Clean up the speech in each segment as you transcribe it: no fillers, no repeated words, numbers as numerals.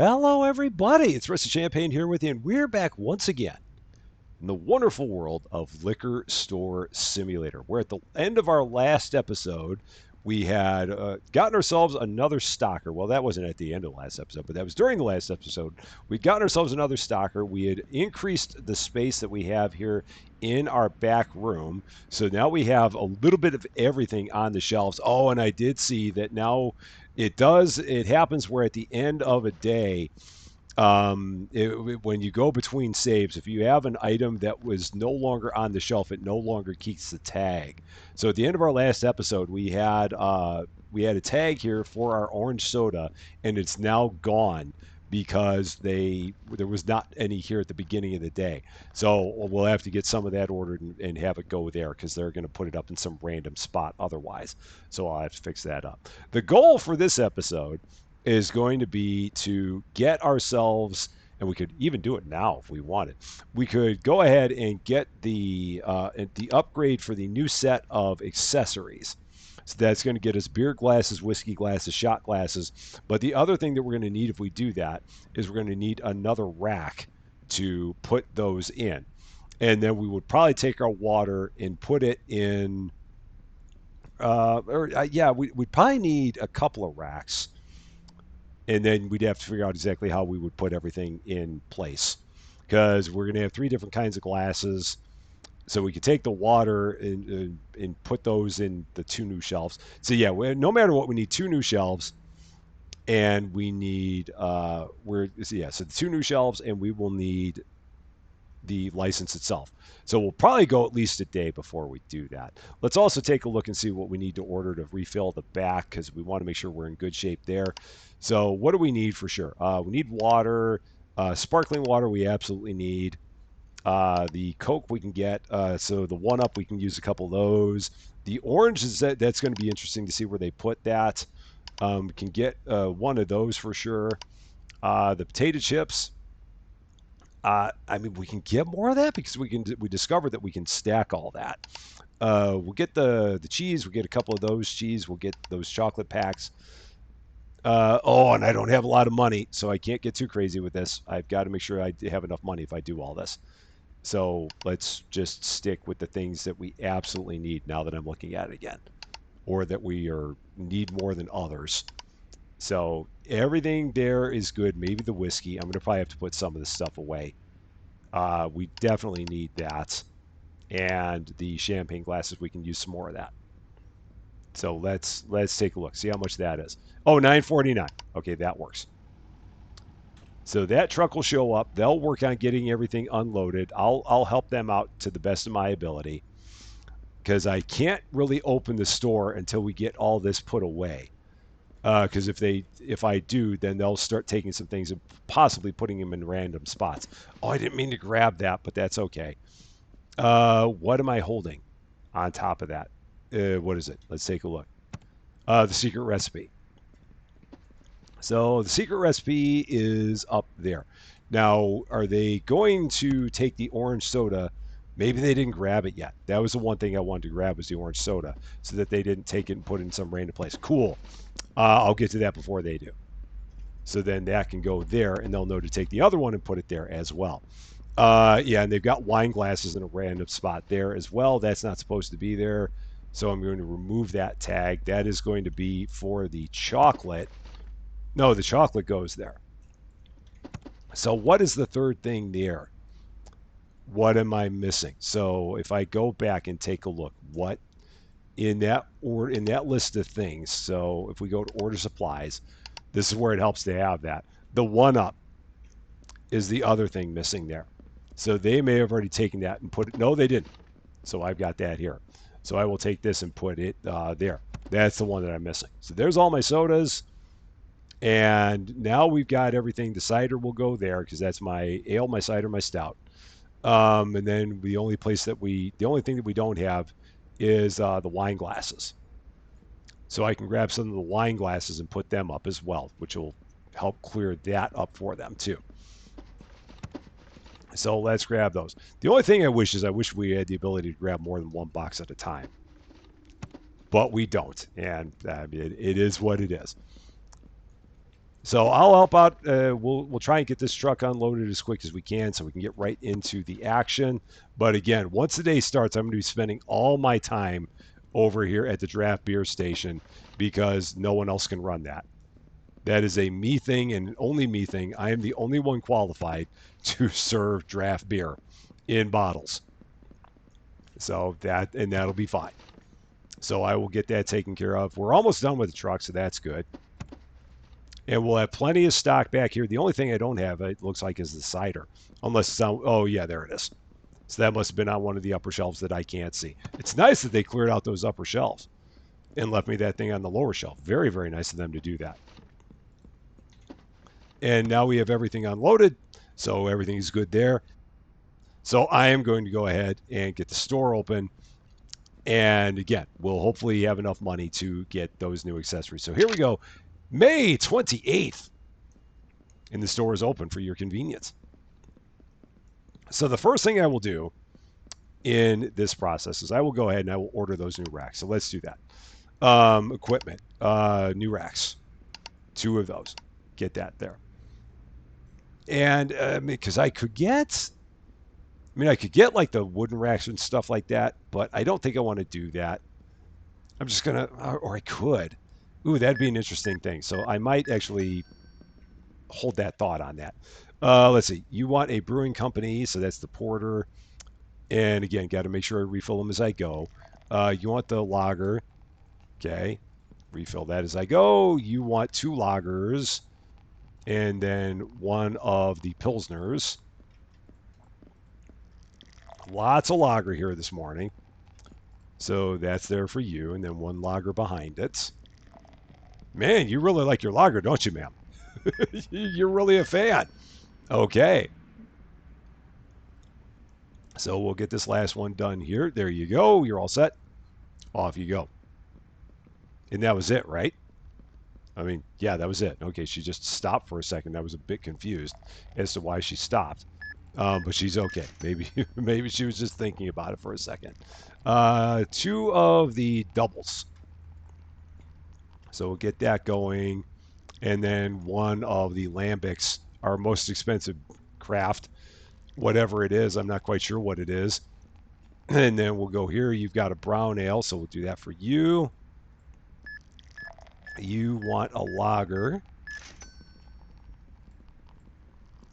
Hello, everybody. It's Rusty Champaign here with you, and we're back once again in the wonderful world of Liquor Store Simulator. We're at the end of our last episode. We had gotten ourselves another stocker. Well, that wasn't at the end of the last episode, but that was during the last episode. We'd gotten ourselves another stocker. We had increased the space that we have here in our back room. So now we have a little bit of everything on the shelves. Oh, and I did see that now it happens where at the end of a day, when you go between saves, if you have an item that was no longer on the shelf, it no longer keeps the tag. So at the end of our last episode, we had a tag here for our orange soda, and it's now gone because there was not any here at the beginning of the day. So we'll have to get some of that ordered and have it go there because they're going to put it up in some random spot otherwise. So I'll have to fix that up. The goal for this episode is going to be to get ourselves, and we could even do it now if we wanted. We could go ahead and get the upgrade for the new set of accessories. So that's going to get us beer glasses, whiskey glasses, shot glasses. But the other thing that we're going to need if we do that is we're going to need another rack to put those in. And then we would probably take our water and put it in. We'd probably need a couple of racks, and then we'd have to figure out exactly how we would put everything in place because we're going to have three different kinds of glasses. So we could take the water and put those in the two new shelves. So yeah, no matter what, we need two new shelves, and we need so the two new shelves, and we will need the license itself. So we'll probably go at least a day before we do that. Let's also take a look and see what we need to order to refill the back because we want to make sure we're in good shape there. So what do we need for sure? We need water, sparkling water we absolutely need. The Coke we can get, so the 1-Up we can use a couple of those. The orange that's going to be interesting to see where they put that. We can get one of those for sure. The potato chips. We can get more of that because we discovered that we can stack all that. We'll get the cheese. We'll get a couple of those cheese. We'll get those chocolate packs. And I don't have a lot of money, so I can't get too crazy with this. I've got to make sure I have enough money if I do all this. So let's just stick with the things that we absolutely need now that I'm looking at it again, or that need more than others. So everything there is good. Maybe the whiskey. I'm going to probably have to put some of this stuff away. We definitely need that. And the champagne glasses, we can use some more of that. So let's take a look. See how much that is. Oh, $9.49. Okay, that works. So that truck will show up. They'll work on getting everything unloaded. I'll help them out to the best of my ability because I can't really open the store until we get all this put away. Because if I do, then they'll start taking some things and possibly putting them in random spots. Oh, I didn't mean to grab that, but that's okay. What am I holding on top of that? What is it? Let's take a look. The secret recipe. So the secret recipe is up there. Now, are they going to take the orange soda? Maybe they didn't grab it yet. That was the one thing I wanted to grab was the orange soda so that they didn't take it and put it in some random place. Cool. I'll get to that before they do. So then that can go there, and they'll know to take the other one and put it there as well. And they've got wine glasses in a random spot there as well. That's not supposed to be there. So I'm going to remove that tag. That is going to be for the chocolate. No, the chocolate goes there. So what is the third thing there? What am I missing? So if I go back and take a look, what in that list of things. So if we go to order supplies, this is where it helps to have that. The 1-Up is the other thing missing there. So they may have already taken that and put it. No, they didn't. So I've got that here. So I will take this and put it there. That's the one that I'm missing. So there's all my sodas. And now we've got everything. The cider will go there because that's my ale, my cider, my stout. And then the only thing that we don't have is the wine glasses. So I can grab some of the wine glasses and put them up as well, which will help clear that up for them too. So let's grab those. The only thing I wish we had the ability to grab more than one box at a time. But we don't. And it is what it is. So I'll help out. We'll try and get this truck unloaded as quick as we can, so we can get right into the action. But again, once the day starts, I'm going to be spending all my time over here at the draft beer station because no one else can run that. That is a me thing and only me thing. I am the only one qualified to serve draft beer in bottles. So that'll be fine. So I will get that taken care of. We're almost done with the truck, so that's good. And we'll have plenty of stock back here. The only thing I don't have, it looks like, is the cider. Unless it's on, oh yeah, there it is. So that must have been on one of the upper shelves that I can't see. It's nice that they cleared out those upper shelves and left me that thing on the lower shelf. Very, very nice of them to do that. And now we have everything unloaded, so everything is good there. So I am going to go ahead and get the store open. And again, we'll hopefully have enough money to get those new accessories. So here we go. May 28th. And the store is open for your convenience. So the first thing I will do in this process is I will go ahead and I will order those new racks. So let's do that. Equipment, new racks, 2 of those. Get that there. And because I could get like the wooden racks and stuff like that, but I don't think I want to do that. I'm just gonna, or I could. Ooh, that'd be an interesting thing. So I might actually hold that thought on that. Let's see. You want a brewing company, so that's the porter. And again, got to make sure I refill them as I go. You want the lager. Okay. Refill that as I go. You want 2 lagers and then 1 of the pilsners. Lots of lager here this morning. So that's there for you. And then 1 lager behind it. Man, you really like your lager, don't you, ma'am? You're really a fan. Okay. So we'll get this last one done here. There you go. You're all set. Off you go. And that was it, right? I mean, yeah, that was it. Okay, she just stopped for a second. I was a bit confused as to why she stopped. But she's okay. Maybe maybe she was just thinking about it for a second. 2 of the doubles. So we'll get that going. And then 1 of the lambics, our most expensive craft, whatever it is. I'm not quite sure what it is. And then we'll go here. You've got a brown ale, so we'll do that for you. You want a lager.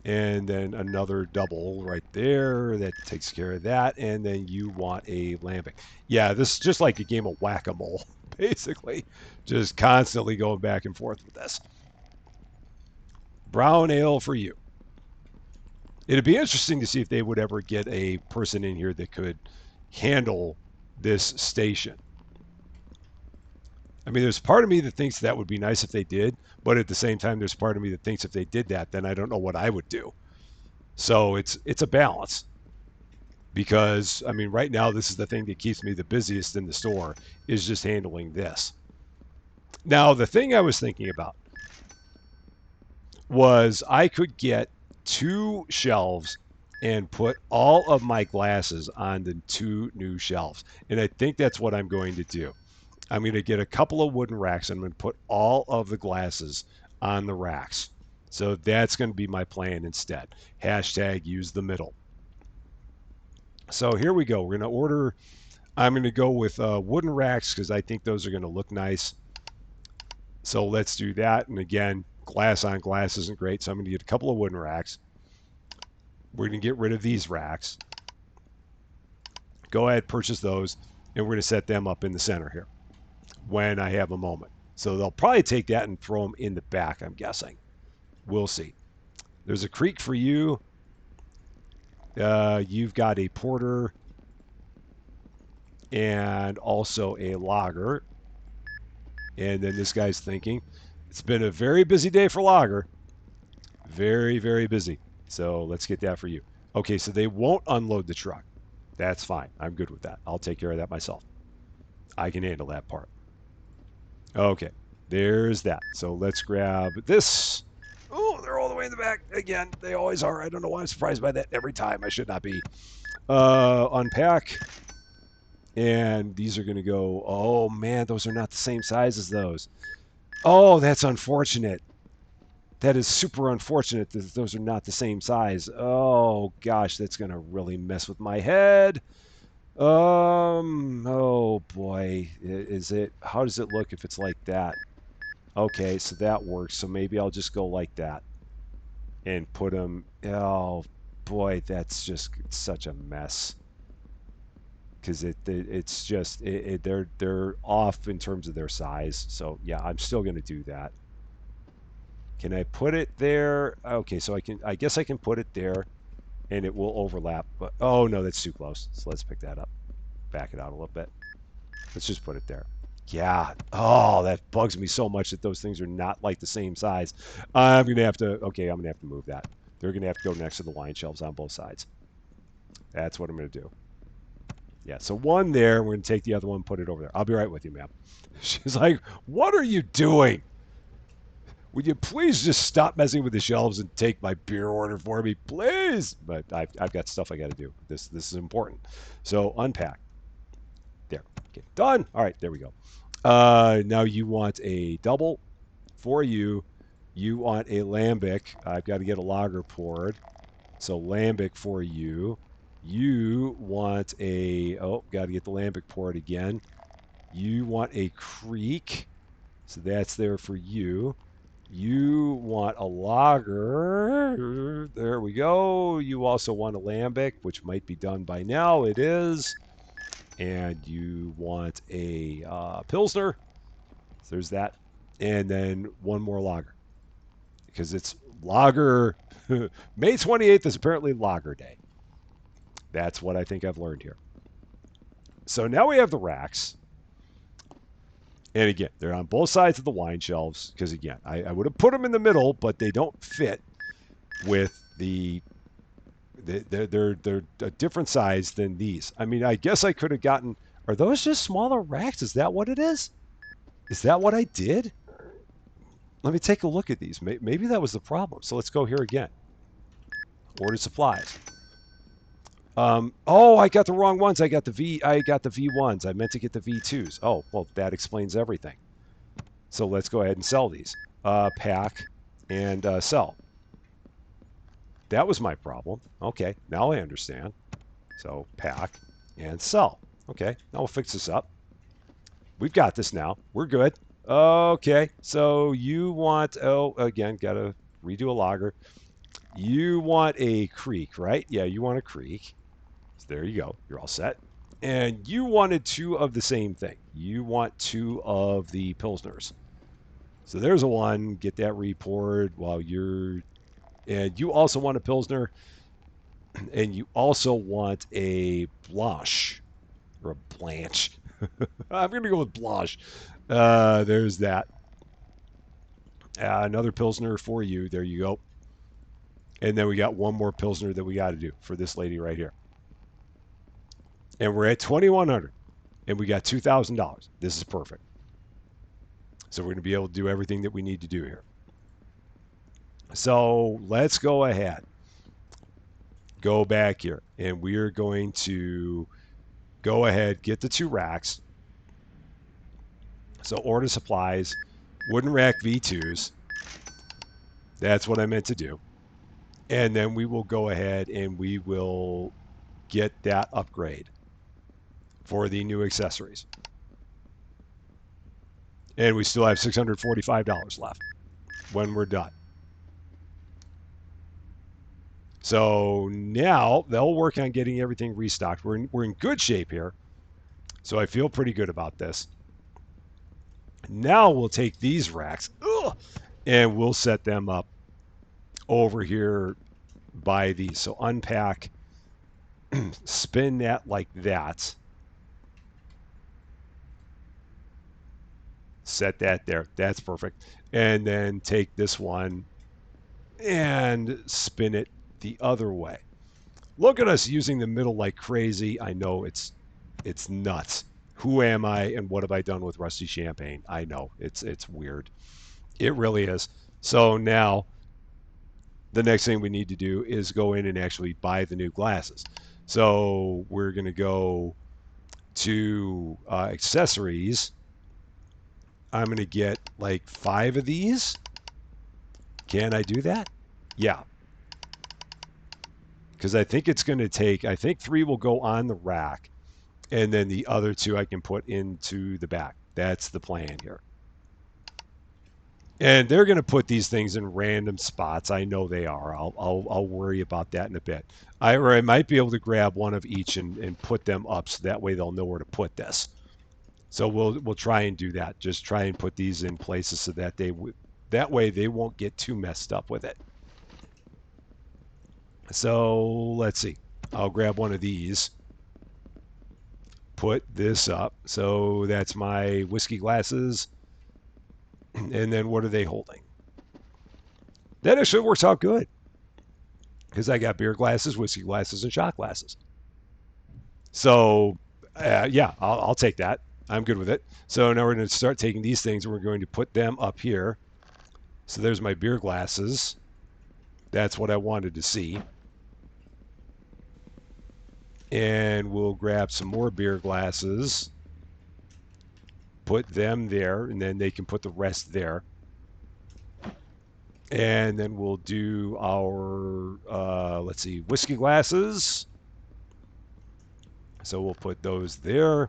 And then another double right there. That takes care of that. And then you want a lambic. Yeah, this is just like a game of whack-a-mole, basically. Just constantly going back and forth with this. Brown ale for you. It'd be interesting to see if they would ever get a person in here that could handle this station. I mean, there's part of me that thinks that would be nice if they did, but at the same time, there's part of me that thinks if they did that, then I don't know what I would do. So it's a balance. Because I mean, right now, this is the thing that keeps me the busiest in the store is just handling this. Now, the thing I was thinking about was I could get 2 shelves and put all of my glasses on the 2 new shelves. And I think that's what I'm going to do. I'm going to get a couple of wooden racks and I'm going to put all of the glasses on the racks. So that's going to be my plan instead. Hashtag use the middle. So here we go. We're going to order. I'm going to go with wooden racks because I think those are going to look nice. So let's do that. And again, glass on glass isn't great. So I'm going to get a couple of wooden racks. We're going to get rid of these racks. Go ahead, purchase those. And we're going to set them up in the center here when I have a moment. So they'll probably take that and throw them in the back, I'm guessing. We'll see. There's a creek for you. You've got a porter and also a lager. And then this guy's thinking, it's been a very busy day for lager. Very, very busy. So let's get that for you. Okay, so they won't unload the truck. That's fine. I'm good with that. I'll take care of that myself. I can handle that part. Okay, there's that. So let's grab this. Oh, they're all the way in the back again. They always are. I don't know why I'm surprised by that every time. I should not be. Unpack. And these are going to go. Oh, man, those are not the same size as those. Oh, that's unfortunate. That is super unfortunate that those are not the same size. Oh gosh, that's gonna really mess with my head. Oh boy, is it? How does it look if it's like that? Okay, so that works. So maybe I'll just go like that and put them. Oh boy, that's just such a mess because it's just they're off in terms of their size. So yeah, I'm still gonna do that. Can I put it there? Okay, so I guess I can put it there and it will overlap. But oh no, that's too close. So let's pick that up. Back it out a little bit. Let's just put it there. Yeah. Oh, that bugs me so much that those things are not like the same size. I'm gonna have to. Okay, I'm gonna have to move that. They're gonna have to go next to the wine shelves on both sides. That's what I'm gonna do. Yeah. So one there. We're gonna take the other one, put it over there. I'll be right with you, ma'am. She's like, "What are you doing? Would you please just stop messing with the shelves and take my beer order for me, please?" But I've got stuff I got to do. This is important. So unpack. There. Okay. Done. All right. There we go. Now you want a double for you. You want a lambic. I've got to get a lager poured. So lambic for you. You want a, oh, got to get the lambic poured again. You want a creek. So that's there for you. You want a lager. There we go. You also want a lambic, which might be done by now. It is. And you want a pilsner. So there's that. And then one more lager. Because it's lager. May 28th is apparently lager day. That's what I think I've learned here. So now we have the racks. And again, they're on both sides of the wine shelves. Because again, I would have put them in the middle, but they don't fit with they're a different size than these. I mean, I guess I could have gotten. Are those just smaller racks? Is that what it is? Is that what I did? Let me take a look at these. Maybe that was the problem. So let's go here again. Order supplies. Oh, I got the wrong ones. I got the V1s. I meant to get the V2s. Oh, well, that explains everything. So let's go ahead and sell these. Pack and sell. That was my problem. Okay, now I understand. So pack and sell. Okay, now we'll fix this up. We've got this now. We're good. Okay, so you want, oh, again, got to redo a lager. You want a creek, right? Yeah, you want a creek. So there you go. You're all set. And you wanted two of the same thing. You want two of the Pilsners. So there's a one. Get that repoured while you're... And you also want a Pilsner. And you also want a Blanche. Or a Blanche. I'm going to go with Blanche. There's that. Another Pilsner for you. There you go. And then we got one more Pilsner that we got to do for this lady right here. And we're at 2,100. And we got $2,000. This is perfect. So we're going to be able to do everything that we need to do here. So let's go ahead. Go back here. And we are going to go ahead, get the two racks. So order supplies, wooden rack V2s. That's what I meant to do. And then we will go ahead and we will get that upgrade for the new accessories. And we still have $645 left when we're done. So now they'll work on getting everything restocked. We're in good shape here. So I feel pretty good about this. Now we'll take these racks and we'll set them up over here by these. So unpack, spin that like that. Set that there. That's perfect. And then take this one and spin it the other way. Look at us using the middle like crazy. I know it's nuts. Who am I and what have I done with Rusty Champaign? I know it's weird. It really is. So now the next thing we need to do is go in and actually buy the new glasses. So we're going to go to accessories. I'm going to get like 5 of these. Can I do that? Yeah. Because I think it's going to take, I think 3 will go on the rack, and then the other 2 I can put into the back. That's the plan here. And they're going to put these things in random spots. I know they are. I'll worry about that in a bit. I might be able to grab one of each and put them up so that way they'll know where to put this. So we'll try and do that. Just try and put these in places so that that way they won't get too messed up with it. So let's see. I'll grab one of these. Put this up. So that's my whiskey glasses. And then what are they holding? That actually works out good because I got beer glasses, whiskey glasses, and shot glasses. So, yeah, I'll take that. I'm good with it. So now we're going to start taking these things and we're going to put them up here. So there's my beer glasses. That's what I wanted to see. And we'll grab some more beer glasses. Put them there, and then they can put the rest there. And then we'll do our, let's see, whiskey glasses. So we'll put those there.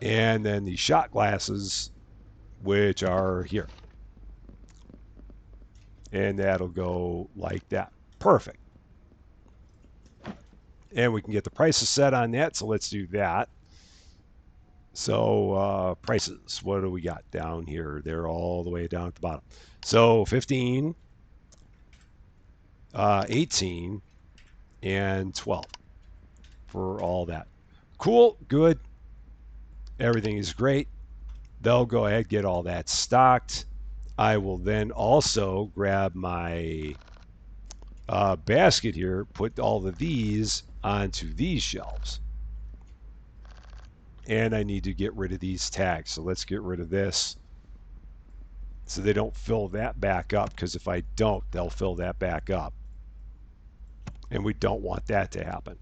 And then the shot glasses, which are here. And that'll go like that. Perfect. And we can get the prices set on that, so let's do that. So prices, what do we got down here? They're all the way down at the bottom. So 15, 18, and 12 for all that. Cool, good. Everything is great. They'll go ahead, get all that stocked. I will then also grab my basket here, put all of these onto these shelves. And I need to get rid of these tags. So let's get rid of this so they don't fill that back up, because if I don't, they'll fill that back up. And we don't want that to happen.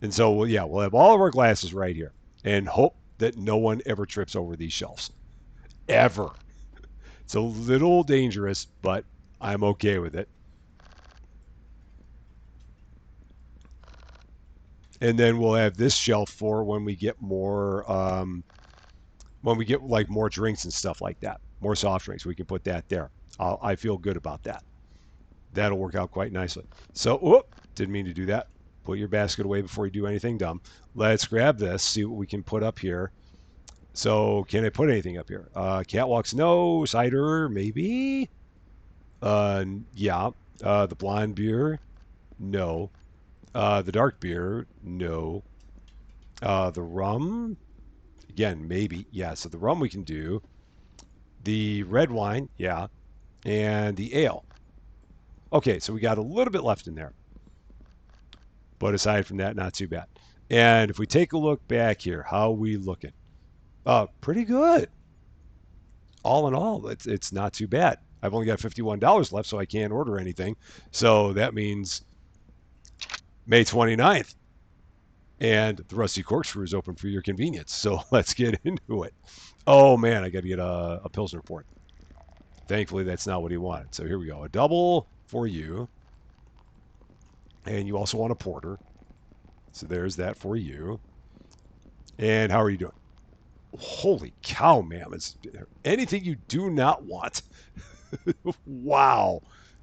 And so, we'll have all of our glasses right here and hope that no one ever trips over these shelves. Ever. It's a little dangerous, but I'm okay with it. And then we'll have this shelf for when we get more, like more drinks and stuff like that, more soft drinks. We can put that there. I feel good about that. That'll work out quite nicely. So, didn't mean to do that. Put your basket away before you do anything dumb. Let's grab this, see what we can put up here. So, can I put anything up here? Catwalks, no. Cider, maybe. Yeah. The blonde beer, no. The dark beer, no. The rum, again, maybe. Yeah, so the rum we can do. The red wine, yeah. And the ale. Okay, so we got a little bit left in there. But aside from that, not too bad. And if we take a look back here, how are we looking? Pretty good. All in all, it's not too bad. I've only got $51 left, so I can't order anything. So that means May 29th. And the Rusty Corkscrew is open for your convenience. So let's get into it. Oh, man, I got to get a Pilsner port. Thankfully, that's not what he wanted. So here we go. A double for you. And you also want a porter. So there's that for you. And how are you doing? Holy cow, ma'am. Is there anything you do not want? Wow.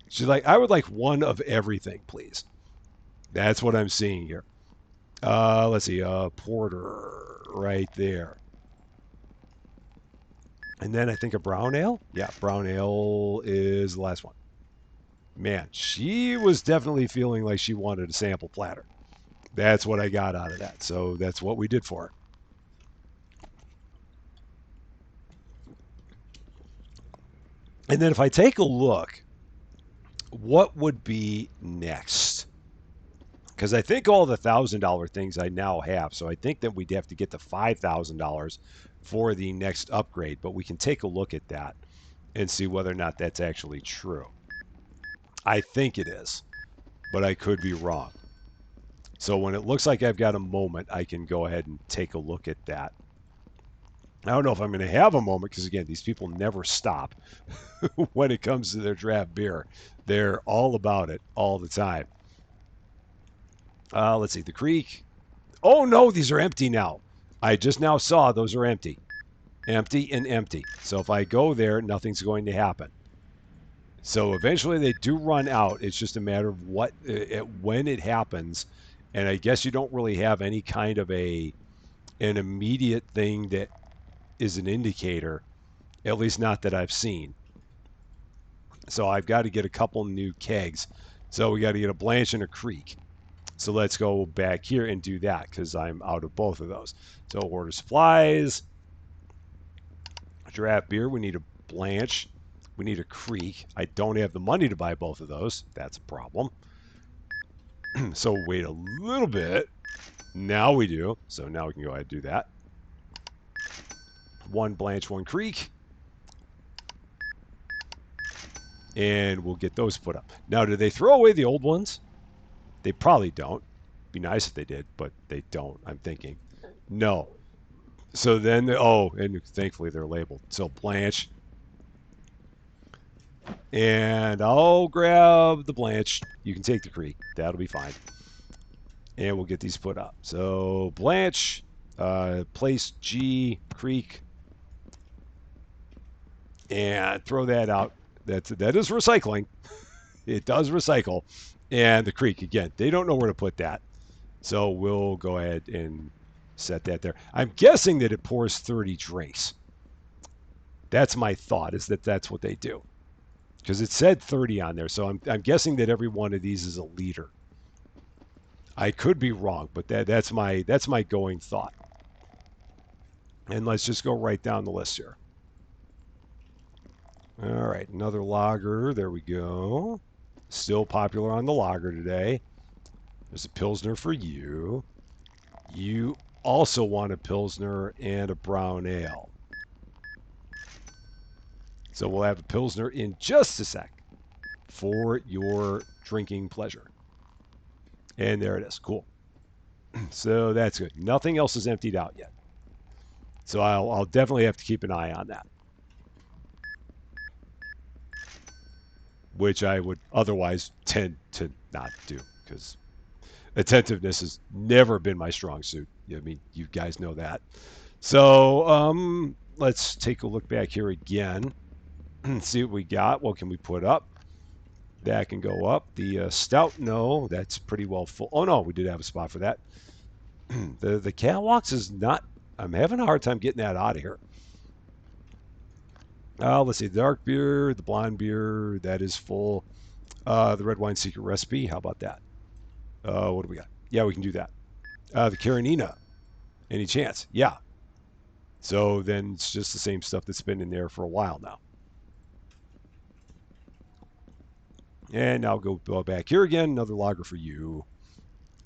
She's like, I would like one of everything, please. That's what I'm seeing here. Let's see. Porter right there. And then I think a brown ale. Yeah, brown ale is the last one. Man, she was definitely feeling like she wanted a sample platter. That's what I got out of that. So that's what we did for her. And then if I take a look, what would be next? Because I think all the $1,000 things I now have. So I think that we'd have to get to $5,000 for the next upgrade. But we can take a look at that and see whether or not that's actually true. I think it is, but I could be wrong. So when it looks like I've got a moment, I can go ahead and take a look at that. I don't know if I'm going to have a moment because, again, these people never stop when it comes to their draft beer. They're all about it all the time. Let's see. The creek. Oh, no, these are empty now. I just now saw those are empty. Empty and empty. So if I go there, nothing's going to happen. So eventually they do run out. It's just a matter of when it happens. And I guess you don't really have any kind of an immediate thing that is an indicator, at least not that I've seen. So I've got to get a couple new kegs. So we got to get a Blanche and a Creek. So let's go back here and do that because I'm out of both of those. So order supplies, draft beer. We need a Blanche. We need a Creek. I don't have the money to buy both of those. That's a problem. So wait a little bit. Now we do. So now we can go ahead and do that. One Blanche, one Creek. And we'll get those put up. Now, do they throw away the old ones? They probably don't. Be nice if they did, but they don't, I'm thinking. No. So then, and thankfully they're labeled. So Blanche. And I'll grab the Blanche. You can take the Creek. That'll be fine. And we'll get these put up. So Blanche, place G, Creek, and throw that out. That is recycling. It does recycle. And the Creek, again, they don't know where to put that. So we'll go ahead and set that there. I'm guessing that it pours 30 drinks. That's my thought, is that that's what they do. Because it said 30 on there. So I'm guessing that every one of these is a liter. I could be wrong, but that's my going thought. And let's just go right down the list here. All right, another lager. There we go. Still popular on the lager today. There's a Pilsner for you. You also want a Pilsner and a brown ale. So we'll have a Pilsner in just a sec for your drinking pleasure. And there it is. Cool. So that's good. Nothing else is emptied out yet. So I'll definitely have to keep an eye on that. Which I would otherwise tend to not do because attentiveness has never been my strong suit. I mean, you guys know that. So let's take a look back here again. See what we got. What can we put up? That can go up. The stout, no, that's pretty well full. Oh, no, we did have a spot for that. The catwalks is not, I'm having a hard time getting that out of here. Let's see, the dark beer, the blonde beer, that is full. The red wine secret recipe, how about that? What do we got? Yeah, we can do that. The Karenina, any chance? Yeah. So then it's just the same stuff that's been in there for a while now. And now go back here again, another lager for you.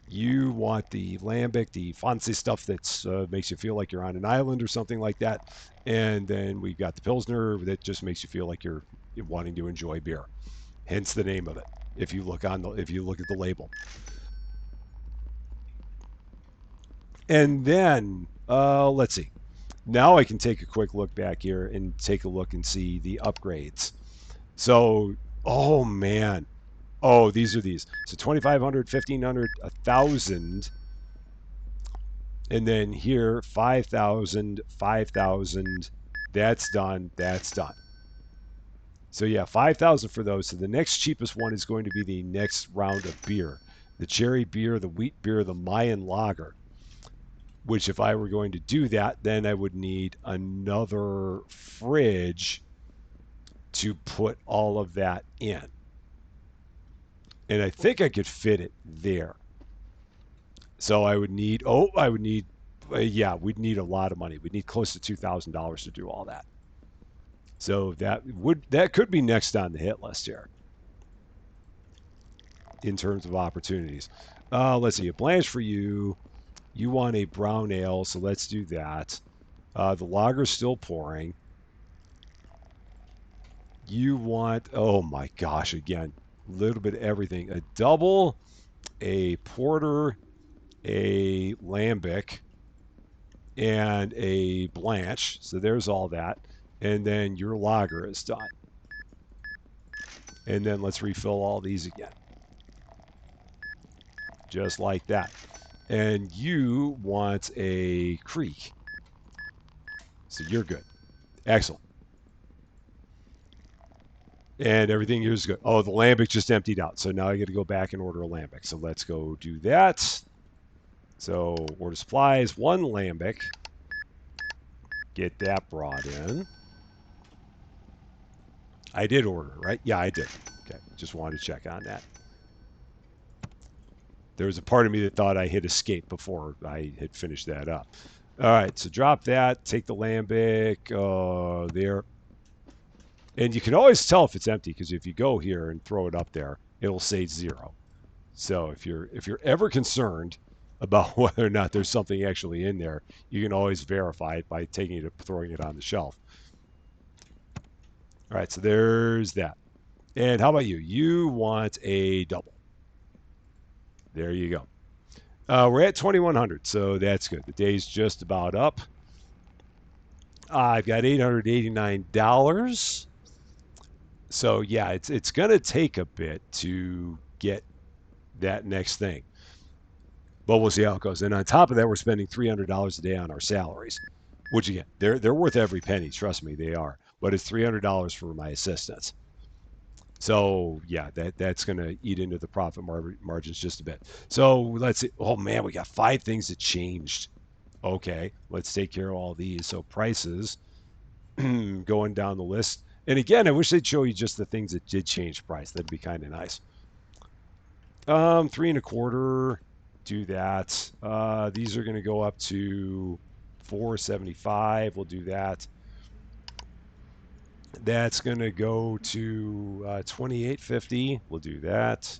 You want the lambic, the fancy stuff that makes you feel like you're on an island or something like that. And then we've got the Pilsner that just makes you feel like you're wanting to enjoy beer. Hence the name of it. If you look at the label. And then let's see. Now I can take a quick look back here and take a look and see the upgrades. So, oh man. Oh, these are these. So 2,500, 1,500, 1,000. And then here, 5,000, 5,000. That's done. That's done. So yeah, 5,000 for those. So the next cheapest one is going to be the next round of beer. The cherry beer, the wheat beer, the Mayan lager. Which if I were going to do that, then I would need another fridge to put all of that in. And I think I could fit it there. So I would need, yeah, we'd need a lot of money. We'd need close to $2,000 to do all that. So that could be next on the hit list here in terms of opportunities. Let's see, a Blanche for you. You want a brown ale, so let's do that. The lager's still pouring. You want, oh my gosh, again, a little bit of everything. A double, a porter, a lambic, and a blanch. So there's all that. And then your lager is done. And then let's refill all these again. Just like that. And you want a creek. So you're good. Excellent. And everything here is good. Oh, the lambic just emptied out. So now I got to go back and order a lambic. So let's go do that. So order supplies, 1 lambic. Get that brought in. I did order, right? Yeah, I did. Okay, just wanted to check on that. There was a part of me that thought I hit escape before I had finished that up. All right, so drop that. Take the lambic there. And you can always tell if it's empty because if you go here and throw it up there, it'll say 0. So if you're ever concerned about whether or not there's something actually in there, you can always verify it by taking it, throwing it on the shelf. All right, so there's that. And how about you? You want a double. There you go. We're at 2,100, so that's good. The day's just about up. I've got $889. So yeah, it's going to take a bit to get that next thing. But we'll see how it goes. And on top of that, we're spending $300 a day on our salaries, which again, they're worth every penny. Trust me, they are. But it's $300 for my assistants. So yeah, that's going to eat into the profit margins just a bit. So let's see. Oh man, we got 5 things that changed. Okay, let's take care of all these. So prices going down the list. And again, I wish they'd show you just the things that did change price. That'd be kind of nice. 3.25. Do that. These are going to go up to 4.75. We'll do that. That's going to go to 28.50. We'll do that.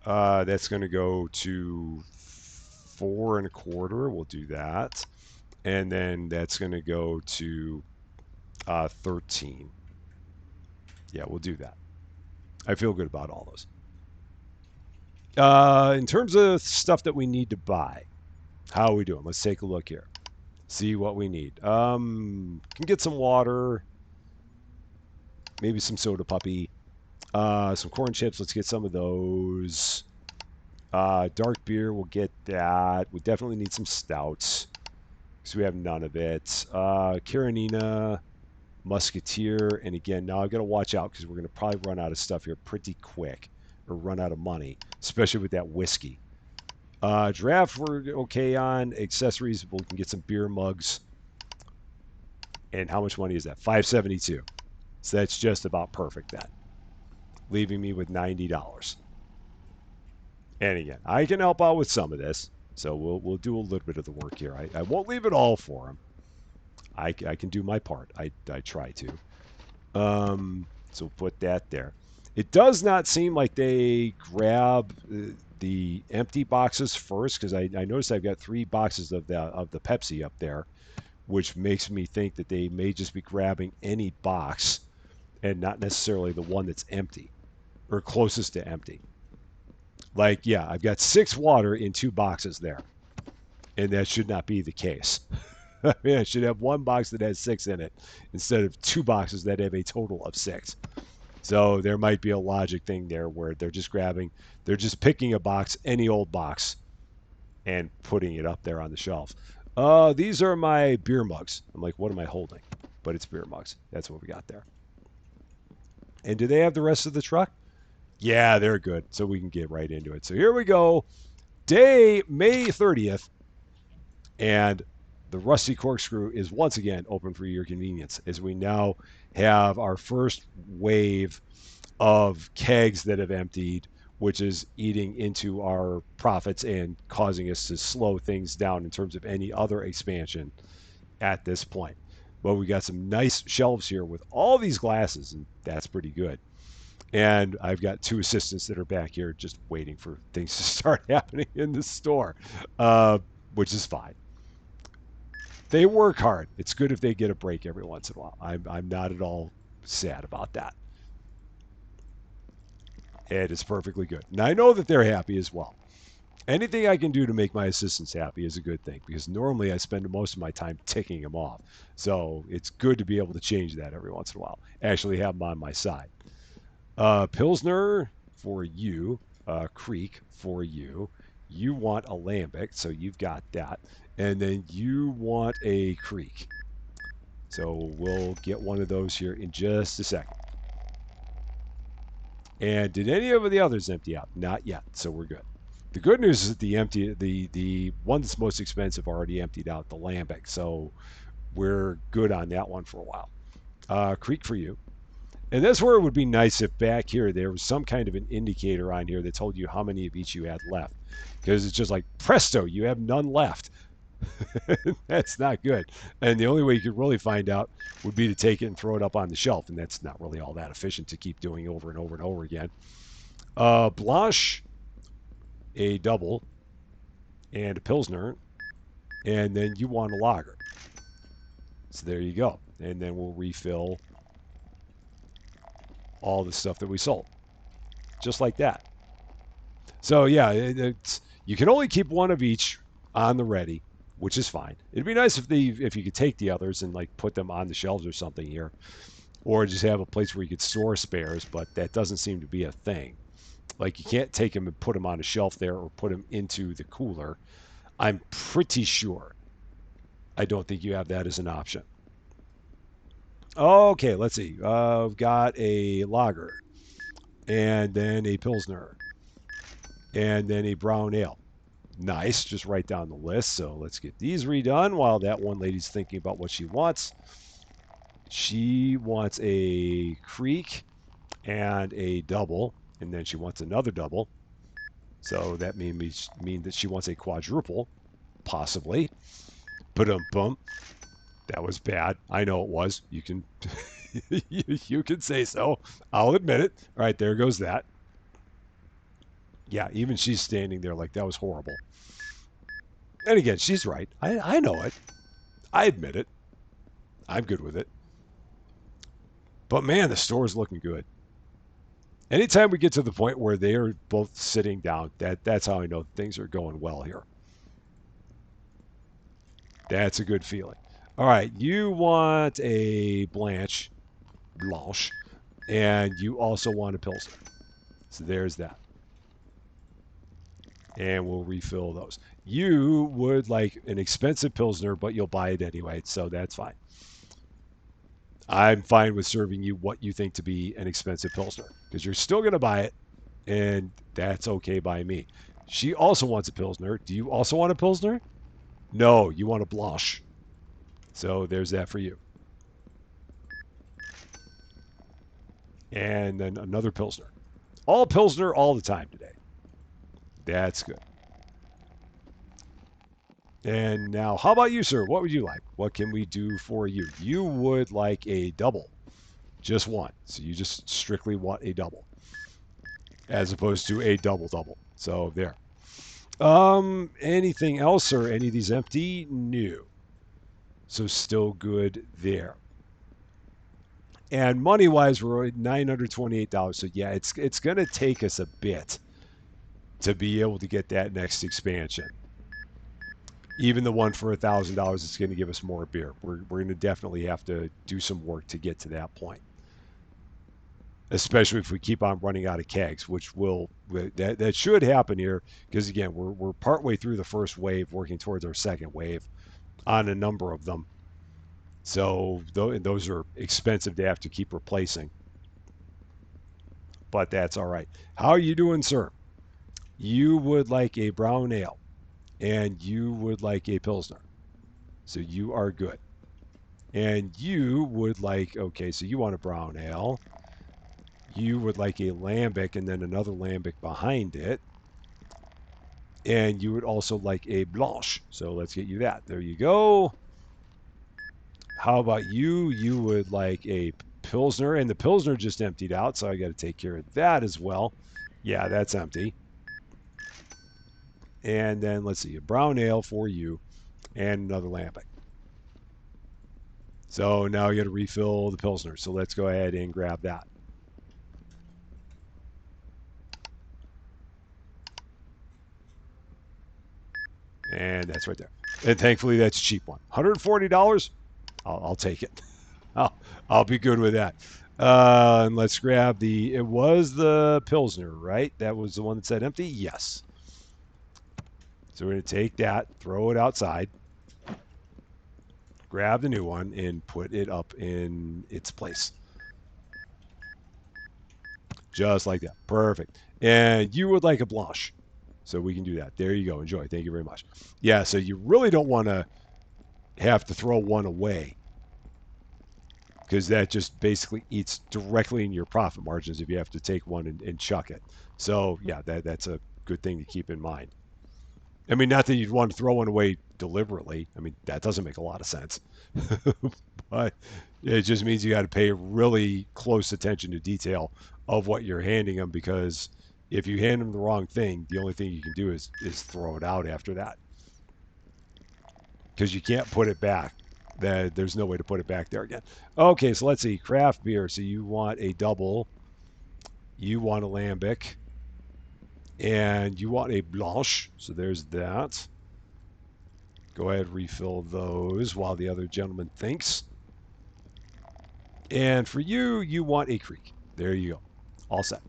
That's going to go to 4.25. We'll do that. And then that's going to go to 13. Yeah, we'll do that. I feel good about all those. In terms of stuff that we need to buy, how are we doing? Let's take a look here. See what we need. Can get some water, maybe some soda puppy, some corn chips. Let's get some of those. Dark beer, we'll get that. We definitely need some stouts because we have none of it. Karenina, Musketeer, and again, now I've got to watch out because we're going to probably run out of stuff here pretty quick, or run out of money, especially with that whiskey. Draft we're okay on. Accessories, we can get some beer mugs. And how much money is that? $572. So that's just about perfect then. Leaving me with $90. And again, I can help out with some of this. So we'll do a little bit of the work here. I won't leave it all for them. I can do my part. I try to. So put that there. It does not seem like they grab the empty boxes first because I noticed I've got 3 boxes of the Pepsi up there, which makes me think that they may just be grabbing any box and not necessarily the one that's empty or closest to empty. Like, yeah, I've got 6 water in 2 boxes there, and that should not be the case. I mean, I should have 1 box that has 6 in it instead of 2 boxes that have a total of 6. So there might be a logic thing there where they're just picking a box, any old box, and putting it up there on the shelf. These are my beer mugs. I'm like, what am I holding? But it's beer mugs. That's what we got there. And do they have the rest of the truck? Yeah, they're good. So we can get right into it. So here we go. Day May 30th. And the Rusty Corkscrew is once again open for your convenience as we now have our first wave of kegs that have emptied, which is eating into our profits and causing us to slow things down in terms of any other expansion at this point. But we got some nice shelves here with all these glasses, and that's pretty good. And I've got 2 assistants that are back here just waiting for things to start happening in the store, which is fine. They work hard. It's good if they get a break every once in a while. I'm not at all sad about that. It is perfectly good. And I know that they're happy as well. Anything I can do to make my assistants happy is a good thing because normally I spend most of my time ticking them off. So it's good to be able to change that every once in a while. Actually have them on my side. Pilsner for you. Creek for you. You want a lambic, so you've got that. And then you want a creek. So we'll get one of those here in just a second. And did any of the others empty out? Not yet, so we're good. The good news is that the one that's most expensive already emptied out, the lambic, so we're good on that one for a while. Creek for you. And that's where it would be nice if back here there was some kind of an indicator on here that told you how many of each you had left. Because it's just like, presto, you have none left. That's not good. And the only way you could really find out would be to take it and throw it up on the shelf. And that's not really all that efficient to keep doing over and over and over again. Blanche, a double, and a Pilsner. And then you want a lager. So there you go. And then we'll refill all the stuff that we sold. Just like that. So yeah, you can only keep one of each on the ready, which is fine. It'd be nice if you could take the others and like put them on the shelves or something here, or just have a place where you could store spares. But that doesn't seem to be a thing. Like you can't take them and put them on a shelf there or put them into the cooler. I'm pretty sure. I don't think you have that as an option. Okay, let's see. I've got a lager, and then a pilsner, and then a brown ale. Nice. Just write down the list. So let's get these redone while that one lady's thinking about what she wants. She wants a creek and a double, and then she wants another double. So that mean that she wants a quadruple, possibly. Ba-dum-bum. That was bad. I know it was. You can you can say so. I'll admit it. All right, there goes that. Yeah, even she's standing there like that was horrible. And again, she's right. I know it. I admit it. I'm good with it. But man, the store's looking good. Anytime we get to the point where they are both sitting down, that's how I know things are going well here. That's a good feeling. All right, you want a Blanche, and you also want a Pilsner. So there's that. And we'll refill those. You would like an expensive Pilsner, but you'll buy it anyway, so that's fine. I'm fine with serving you what you think to be an expensive Pilsner because you're still going to buy it, and that's okay by me. She also wants a Pilsner. Do you also want a Pilsner? No, you want a Blanche. So there's that for you. And then another Pilsner. All Pilsner all the time today. That's good. And now, how about you, sir? What would you like? What can we do for you? You would like a double. Just one. So you just strictly want a double. As opposed to a double-double. So there. Anything else or any of these empty? No. So still good there. And money-wise, we're at $928. So yeah, it's going to take us a bit to be able to get that next expansion. Even the one for $1,000 is going to give us more beer. We're going to definitely have to do some work to get to that point. Especially if we keep on running out of kegs, which will that should happen here because again we're partway through the first wave, working towards our second wave on a number of them. So those are expensive to have to keep replacing, but that's all right. How are you doing, sir? You would like a brown ale, and you would like a pilsner, so you are good. And you would like okay, so you want a brown ale. You would like a lambic and then another lambic behind it. And you would also like a blanche. So let's get you that. There you go. How about you? You would like a pilsner, and the pilsner just emptied out, so I got to take care of that as well. Yeah, that's empty. And then let's see, a brown ale for you and another lambic. So now you got to refill the pilsner. So let's go ahead and grab that. And that's right there. And thankfully, that's a cheap one. $140. I'll take it. I'll be good with that. And let's grab the. It was the Pilsner, right? That was the one that said empty. Yes. So we're going to take that, throw it outside, grab the new one, and put it up in its place. Just like that. Perfect. And you would like a blanche. So we can do that. There you go. Enjoy. Thank you very much. Yeah, so you really don't want to have to throw one away because that just basically eats directly in your profit margins if you have to take one and chuck it. So yeah, that's a good thing to keep in mind. I mean, not that you'd want to throw one away deliberately. I mean, that doesn't make a lot of sense. But it just means you got to pay really close attention to detail of what you're handing them because if you hand them the wrong thing, the only thing you can do is throw it out after that because you can't put it back. There's no way to put it back there again. Okay, so let's see. Craft beer. So you want a double, you want a lambic, and you want a blanche. So there's that. Go ahead, refill those while the other gentleman thinks. And for you, you want a creek. There you go. All set.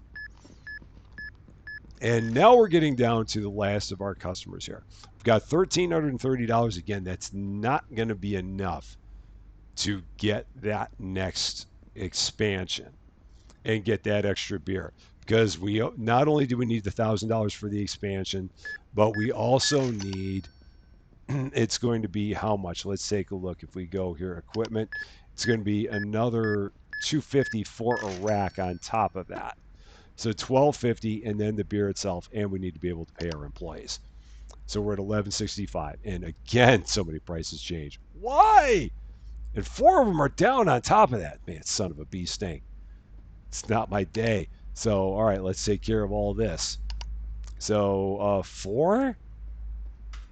And now we're getting down to the last of our customers here. We've got $1,330. Again, that's not going to be enough to get that next expansion and get that extra beer because we not only do we need the $1,000 for the expansion, but we also need it's going to be how much? Let's take a look. If we go here, equipment, it's going to be another 250 for a rack on top of that. So 1250 and then the beer itself, and we need to be able to pay our employees. So we're at 1165. And again, so many prices change. Why? And four of them are down on top of that. Man, son of a bee sting. It's not my day. So, all right, let's take care of all this. So, four?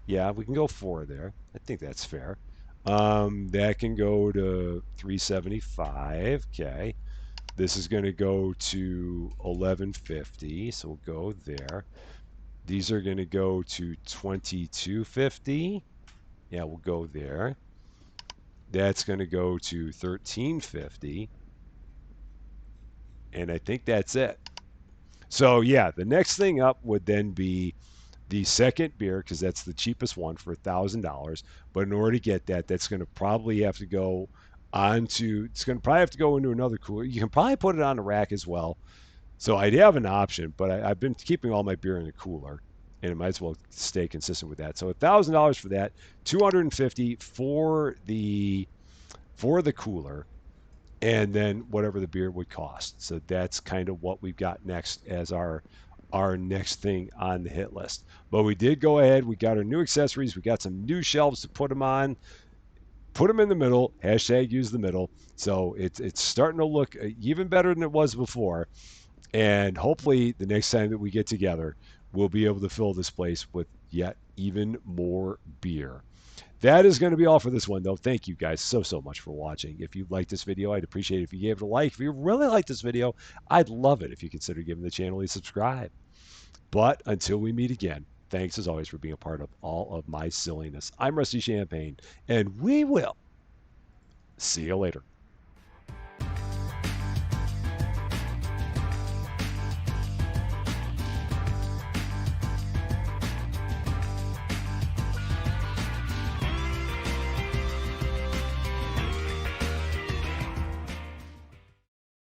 Yeah, we can go four there. I think that's fair. That can go to 375. Okay. This is going to go to 1150. So we'll go there. These are going to go to 2250. Yeah, we'll go there. That's going to go to 1350. And I think that's it. So yeah, the next thing up would then be the second beer because that's the cheapest one for $1,000. But in order to get that, that's going to probably have to go onto. It's going to probably have to go into another cooler. You can probably put it on a rack as well. So I have an option, but I've been keeping all my beer in a cooler, and it might as well stay consistent with that. So $1,000 for that, 250 for the cooler, and then whatever the beer would cost. So that's kind of what we've got next as our next thing on the hit list. But we did go ahead. We got our new accessories. We got some new shelves to put them on. Put them in the middle. Hashtag use the middle. So it's starting to look even better than it was before. And hopefully the next time that we get together, we'll be able to fill this place with yet even more beer. That is going to be all for this one, though. Thank you guys so much for watching. If you liked this video, I'd appreciate it if you gave it a like. If you really like this video, I'd love it if you consider giving the channel a subscribe. But until we meet again, thanks as always for being a part of all of my silliness. I'm Rusty Champaign, and we will see you later.